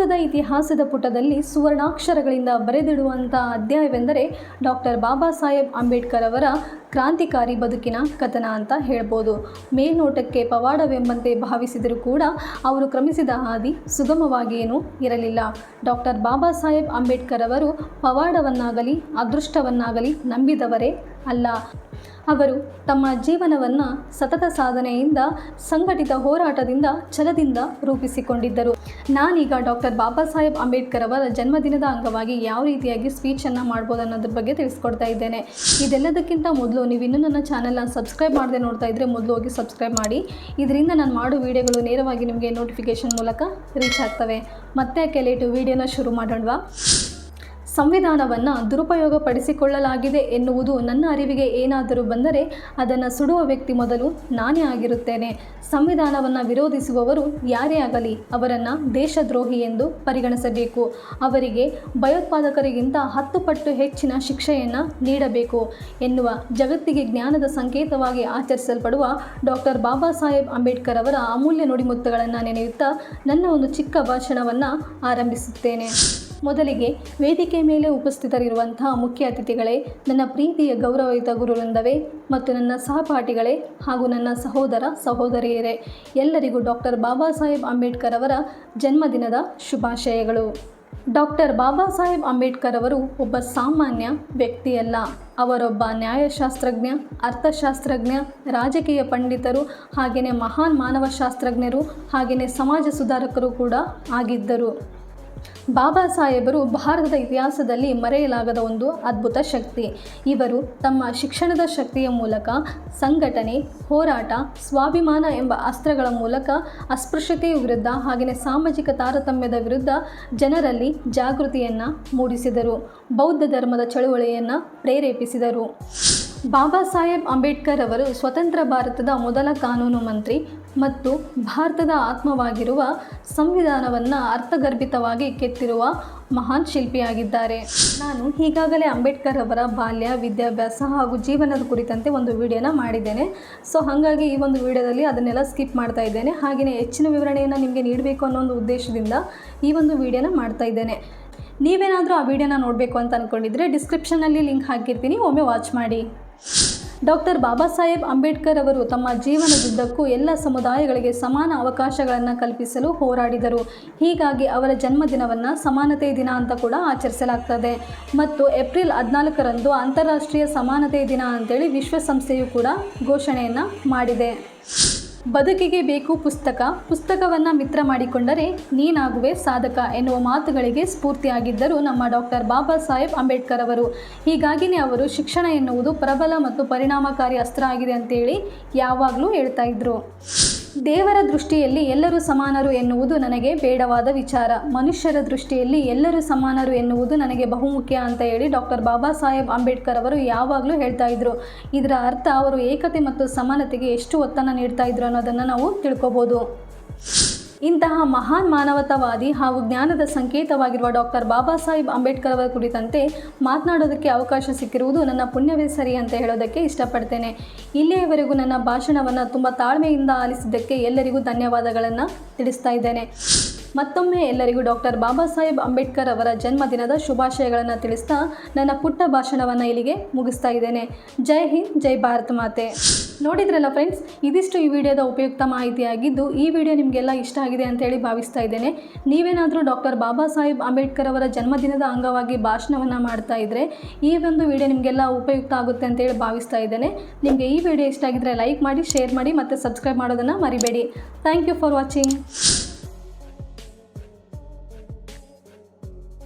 ಭಾರತದ ಇತಿಹಾಸದ ಪುಟದಲ್ಲಿ ಸುವರ್ಣಾಕ್ಷರಗಳಿಂದ ಬರೆದಿಡುವಂಥ ಅಧ್ಯಾಯವೆಂದರೆ ಡಾಕ್ಟರ್ ಬಾಬಾ ಸಾಹೇಬ್ ಅಂಬೇಡ್ಕರ್ ಅವರ ಕ್ರಾಂತಿಕಾರಿ ಬದುಕಿನ ಕಥನ ಅಂತ ಹೇಳ್ಬೋದು. ಮೇಲ್ನೋಟಕ್ಕೆ ಪವಾಡವೆಂಬಂತೆ ಭಾವಿಸಿದರೂ ಕೂಡ ಅವರು ಕ್ರಮಿಸಿದ ಹಾದಿ ಸುಗಮವಾಗಿಯೇನೂ ಇರಲಿಲ್ಲ. ಡಾಕ್ಟರ್ ಬಾಬಾ ಸಾಹೇಬ್ ಅಂಬೇಡ್ಕರ್ ಅವರು ಪವಾಡವನ್ನಾಗಲಿ ಅದೃಷ್ಟವನ್ನಾಗಲಿ ನಂಬಿದವರೇ ಅಲ್ಲ. ಅವರು ತಮ್ಮ ಜೀವನವನ್ನು ಸತತ ಸಾಧನೆಯಿಂದ, ಸಂಘಟಿತ ಹೋರಾಟದಿಂದ, ಛಲದಿಂದ ರೂಪಿಸಿಕೊಂಡಿದ್ದರು. ನಾನೀಗ ಡಾಕ್ಟರ್ ಬಾಬಾ ಸಾಹೇಬ್ ಅಂಬೇಡ್ಕರ್ ಅವರ ಜನ್ಮದಿನದ ಅಂಗವಾಗಿ ಯಾವ ರೀತಿಯಾಗಿ ಸ್ಪೀಚನ್ನು ಮಾಡ್ಬೋದು ಅನ್ನೋದ್ರ ಬಗ್ಗೆ ತಿಳಿಸ್ಕೊಡ್ತಾ ಇದ್ದೇನೆ. ಇದೆಲ್ಲದಕ್ಕಿಂತ ಮೊದಲು ನೀವು ಇನ್ನೂ ನನ್ನ ಚಾನಲ್ನ ಸಬ್ಸ್ಕ್ರೈಬ್ ಮಾಡದೆ ನೋಡ್ತಾ ಇದ್ದರೆ ಮೊದಲು ಹೋಗಿ ಸಬ್ಸ್ಕ್ರೈಬ್ ಮಾಡಿ. ಇದರಿಂದ ನಾನು ಮಾಡೋ ವಿಡಿಯೋಗಳು ನೇರವಾಗಿ ನಿಮಗೆ ನೋಟಿಫಿಕೇಷನ್ ಮೂಲಕ ರೀಚ್ ಆಗ್ತವೆ. ಮತ್ತೆ ಲೇಟು ವಿಡಿಯೋನ ಶುರು ಮಾಡೋಣವಾ? ಸಂವಿಧಾನವನ್ನು ದುರುಪಯೋಗಪಡಿಸಿಕೊಳ್ಳಲಾಗಿದೆ ಎನ್ನುವುದು ನನ್ನ ಅರಿವಿಗೆ ಏನಾದರೂ ಬಂದರೆ ಅದನ್ನು ಸುಡುವ ವ್ಯಕ್ತಿ ಮೊದಲು ನಾನೇ ಆಗಿರುತ್ತೇನೆ. ಸಂವಿಧಾನವನ್ನು ವಿರೋಧಿಸುವವರು ಯಾರೇ ಆಗಲಿ ಅವರನ್ನು ದೇಶದ್ರೋಹಿ ಎಂದು ಪರಿಗಣಿಸಬೇಕು. ಅವರಿಗೆ ಭಯೋತ್ಪಾದಕರಿಗಿಂತ 10 ಪಟ್ಟು ಹೆಚ್ಚಿನ ಶಿಕ್ಷೆಯನ್ನು ನೀಡಬೇಕು ಎನ್ನುವ ಜಗತ್ತಿಗೆ ಜ್ಞಾನದ ಸಂಕೇತವಾಗಿ ಆಚರಿಸಲ್ಪಡುವ ಡಾಕ್ಟರ್ ಬಾಬಾ ಸಾಹೇಬ್ ಅಂಬೇಡ್ಕರ್ ಅವರ ಅಮೂಲ್ಯ ನುಡಿಮುತ್ತುಗಳನ್ನು ನೆನೆಯುತ್ತಾ ನನ್ನ ಒಂದು ಚಿಕ್ಕ ಭಾಷಣವನ್ನು ಆರಂಭಿಸುತ್ತೇನೆ. ಮೊದಲಿಗೆ ವೇದಿಕೆ ಮೇಲೆ ಉಪಸ್ಥಿತರಿರುವಂತಹ ಮುಖ್ಯ ಅತಿಥಿಗಳೇ, ನನ್ನ ಪ್ರೀತಿಯ ಗೌರವಯುತ ಗುರುವೃಂದವೇ ಮತ್ತು ನನ್ನ ಸಹಪಾಠಿಗಳೇ ಹಾಗೂ ನನ್ನ ಸಹೋದರ ಸಹೋದರಿಯರೇ, ಎಲ್ಲರಿಗೂ ಡಾಕ್ಟರ್ ಬಾಬಾ ಸಾಹೇಬ್ ಅಂಬೇಡ್ಕರ್ ಅವರ ಜನ್ಮದಿನದ ಶುಭಾಶಯಗಳು. ಡಾಕ್ಟರ್ ಬಾಬಾ ಸಾಹೇಬ್ ಅಂಬೇಡ್ಕರ್ ಅವರು ಒಬ್ಬ ಸಾಮಾನ್ಯ ವ್ಯಕ್ತಿಯಲ್ಲ. ಅವರೊಬ್ಬ ನ್ಯಾಯಶಾಸ್ತ್ರಜ್ಞ, ಅರ್ಥಶಾಸ್ತ್ರಜ್ಞ, ರಾಜಕೀಯ ಪಂಡಿತರು, ಹಾಗೆಯೇ ಮಹಾನ್ ಮಾನವಶಾಸ್ತ್ರಜ್ಞರು, ಹಾಗೆಯೇ ಸಮಾಜ ಸುಧಾರಕರು ಕೂಡ ಆಗಿದ್ದರು. ಬಾಬಾ ಸಾಹೇಬರು ಭಾರತದ ಇತಿಹಾಸದಲ್ಲಿ ಮರೆಯಲಾಗದ ಒಂದು ಅದ್ಭುತ ಶಕ್ತಿ. ಇವರು ತಮ್ಮ ಶಿಕ್ಷಣದ ಶಕ್ತಿಯ ಮೂಲಕ ಸಂಘಟನೆ, ಹೋರಾಟ, ಸ್ವಾಭಿಮಾನ ಎಂಬ ಅಸ್ತ್ರಗಳ ಮೂಲಕ ಅಸ್ಪೃಶ್ಯತೆಯ ವಿರುದ್ಧ ಹಾಗೆಯೇ ಸಾಮಾಜಿಕ ತಾರತಮ್ಯದ ವಿರುದ್ಧ ಜನರಲ್ಲಿ ಜಾಗೃತಿಯನ್ನು ಮೂಡಿಸಿದರು. ಬೌದ್ಧ ಧರ್ಮದ ಚಳುವಳಿಯನ್ನು ಪ್ರೇರೇಪಿಸಿದರು. ಬಾಬಾ ಸಾಹೇಬ್ ಅಂಬೇಡ್ಕರ್ ಅವರು ಸ್ವತಂತ್ರ ಭಾರತದ ಮೊದಲ ಕಾನೂನು ಮಂತ್ರಿ ಮತ್ತು ಭಾರತದ ಆತ್ಮವಾಗಿರುವ ಸಂವಿಧಾನವನ್ನು ಅರ್ಥಗರ್ಭಿತವಾಗಿ ಕೆತ್ತಿರುವ ಮಹಾನ್ ಶಿಲ್ಪಿಯಾಗಿದ್ದಾರೆ. ನಾನು ಈಗಾಗಲೇ ಅಂಬೇಡ್ಕರ್ ಅವರ ಬಾಲ್ಯ, ವಿದ್ಯಾಭ್ಯಾಸ ಹಾಗೂ ಜೀವನದ ಕುರಿತಂತೆ ಒಂದು ವಿಡಿಯೋನ ಮಾಡಿದ್ದೇನೆ. ಸೊ ಹಾಗಾಗಿ ಈ ಒಂದು ವಿಡಿಯೋದಲ್ಲಿ ಅದನ್ನೆಲ್ಲ ಸ್ಕಿಪ್ ಮಾಡ್ತಾ ಇದ್ದೇನೆ. ಹಾಗೆಯೇ ಹೆಚ್ಚಿನ ವಿವರಣೆಯನ್ನು ನಿಮಗೆ ನೀಡಬೇಕು ಅನ್ನೋ ಒಂದು ಉದ್ದೇಶದಿಂದ ಈ ಒಂದು ವಿಡಿಯೋನ ಮಾಡ್ತಾ ಇದ್ದೇನೆ. ನೀವೇನಾದರೂ ಆ ವಿಡಿಯೋನ ನೋಡಬೇಕು ಅಂತ ಅಂದ್ಕೊಂಡಿದ್ರೆ ಡಿಸ್ಕ್ರಿಪ್ಷನ್ನಲ್ಲಿ ಲಿಂಕ್ ಹಾಕಿರ್ತೀನಿ, ಒಮ್ಮೆ ವಾಚ್ ಮಾಡಿ. ಡಾಕ್ಟರ್ ಬಾಬಾ ಸಾಹೇಬ್ ಅಂಬೇಡ್ಕರ್ ಅವರು ತಮ್ಮ ಜೀವನದುದ್ದಕ್ಕೂ ಎಲ್ಲ ಸಮುದಾಯಗಳಿಗೆ ಸಮಾನ ಅವಕಾಶಗಳನ್ನು ಕಲ್ಪಿಸಲು ಹೋರಾಡಿದರು. ಹೀಗಾಗಿ ಅವರ ಜನ್ಮದಿನವನ್ನು ಸಮಾನತೆ ದಿನ ಅಂತ ಕೂಡ ಆಚರಿಸಲಾಗ್ತದೆ ಮತ್ತು ಏಪ್ರಿಲ್ 14ರಂದು ಅಂತಾರಾಷ್ಟ್ರೀಯ ಸಮಾನತೆ ದಿನ ಅಂತೇಳಿ ವಿಶ್ವಸಂಸ್ಥೆಯು ಕೂಡ ಘೋಷಣೆಯನ್ನು ಮಾಡಿದೆ. ಬದುಕಿಗೆ ಬೇಕು ಪುಸ್ತಕ, ಪುಸ್ತಕವನ್ನು ಮಿತ್ರ ಮಾಡಿಕೊಂಡರೆ ನೀನಾಗುವೆ ಸಾಧಕ ಎನ್ನುವ ಮಾತುಗಳಿಗೆ ಸ್ಫೂರ್ತಿಯಾಗಿದ್ದರು ನಮ್ಮ ಡಾಕ್ಟರ್ ಬಾಬಾ ಸಾಹೇಬ್ ಅಂಬೇಡ್ಕರ್ ಅವರು. ಹೀಗಾಗಿಯೇ ಅವರು ಶಿಕ್ಷಣ ಎನ್ನುವುದು ಪ್ರಬಲ ಮತ್ತು ಪರಿಣಾಮಕಾರಿ ಅಸ್ತ್ರ ಆಗಿದೆ ಅಂತೇಳಿ ಯಾವಾಗಲೂ ಹೇಳ್ತಾ ಇದ್ರು. ದೇವರ ದೃಷ್ಟಿಯಲ್ಲಿ ಎಲ್ಲರೂ ಸಮಾನರು ಎನ್ನುವುದು ನನಗೆ ಬೇಡವಾದ ವಿಚಾರ. ಮನುಷ್ಯರ ದೃಷ್ಟಿಯಲ್ಲಿ ಎಲ್ಲರೂ ಸಮಾನರು ಎನ್ನುವುದು ನನಗೆ ಬಹುಮುಖ್ಯ ಅಂತ ಹೇಳಿ ಡಾಕ್ಟರ್ ಬಾಬಾ ಸಾಹೇಬ್ ಅಂಬೇಡ್ಕರ್ ಅವರು ಯಾವಾಗಲೂ ಹೇಳ್ತಾ ಇದ್ರು. ಇದರ ಅರ್ಥ ಅವರು ಏಕತೆ ಮತ್ತು ಸಮಾನತೆಗೆ ಎಷ್ಟು ಒತ್ತನ್ನು ನೀಡ್ತಾ ಇದ್ರು ಅನ್ನೋದನ್ನು ನಾವು ತಿಳ್ಕೊಬೋದು. ಇಂತಹ ಮಹಾನ್ ಮಾನವತಾವಾದಿ ಹಾಗೂ ಜ್ಞಾನದ ಸಂಕೇತವಾಗಿರುವ ಡಾಕ್ಟರ್ ಬಾಬಾ ಸಾಹೇಬ್ ಅಂಬೇಡ್ಕರ್ ಅವರ ಕುರಿತಂತೆ ಮಾತನಾಡೋದಕ್ಕೆ ಅವಕಾಶ ಸಿಕ್ಕಿರುವುದು ನನ್ನ ಪುಣ್ಯವೇ ಸರಿ ಅಂತ ಹೇಳೋದಕ್ಕೆ ಇಷ್ಟಪಡ್ತೇನೆ. ಇಲ್ಲಿಯವರೆಗೂ ನನ್ನ ಭಾಷಣವನ್ನು ತುಂಬ ತಾಳ್ಮೆಯಿಂದ ಆಲಿಸಿದ್ದಕ್ಕೆ ಎಲ್ಲರಿಗೂ ಧನ್ಯವಾದಗಳನ್ನು ತಿಳಿಸ್ತಾ ಇದ್ದೇನೆ. ಮತ್ತೊಮ್ಮೆ ಎಲ್ಲರಿಗೂ ಡಾಕ್ಟರ್ ಬಾಬಾ ಸಾಹೇಬ್ ಅಂಬೇಡ್ಕರ್ ಅವರ ಜನ್ಮದಿನದ ಶುಭಾಶಯಗಳನ್ನು ತಿಳಿಸ್ತಾ ನನ್ನ ಪುಟ್ಟ ಭಾಷಣವನ್ನು ಇಲ್ಲಿಗೆ ಮುಗಿಸ್ತಾ ಇದ್ದೇನೆ. ಜೈ ಹಿಂದ್, ಜೈ ಭಾರತ ಮಾತೆ. ನೋಡಿದ್ರಲ್ಲ ಫ್ರೆಂಡ್ಸ್, ಇದಿಷ್ಟು ಈ ವಿಡಿಯೋದ ಉಪಯುಕ್ತ ಮಾಹಿತಿಯಾಗಿದ್ದು ಈ ವಿಡಿಯೋ ನಿಮಗೆಲ್ಲ ಇಷ್ಟ ಆಗಿದೆ ಅಂತೇಳಿ ಭಾವಿಸ್ತಾ ಇದ್ದೇನೆ. ನೀವೇನಾದರೂ ಡಾಕ್ಟರ್ ಬಾಬಾ ಸಾಹೇಬ್ ಅಂಬೇಡ್ಕರ್ ಅವರ ಜನ್ಮದಿನದ ಅಂಗವಾಗಿ ಭಾಷಣವನ್ನು ಮಾಡ್ತಾ ಇದ್ದರೆ ಈ ಒಂದು ವಿಡಿಯೋ ನಿಮಗೆಲ್ಲ ಉಪಯುಕ್ತ ಆಗುತ್ತೆ ಅಂತೇಳಿ ಭಾವಿಸ್ತಾ ಇದ್ದೇನೆ. ನಿಮಗೆ ಈ ವಿಡಿಯೋ ಇಷ್ಟ ಆಗಿದ್ದರೆ ಲೈಕ್ ಮಾಡಿ, ಶೇರ್ ಮಾಡಿ ಮತ್ತು ಸಬ್ಸ್ಕ್ರೈಬ್ ಮಾಡೋದನ್ನು ಮರಿಬೇಡಿ. Thank you for watching.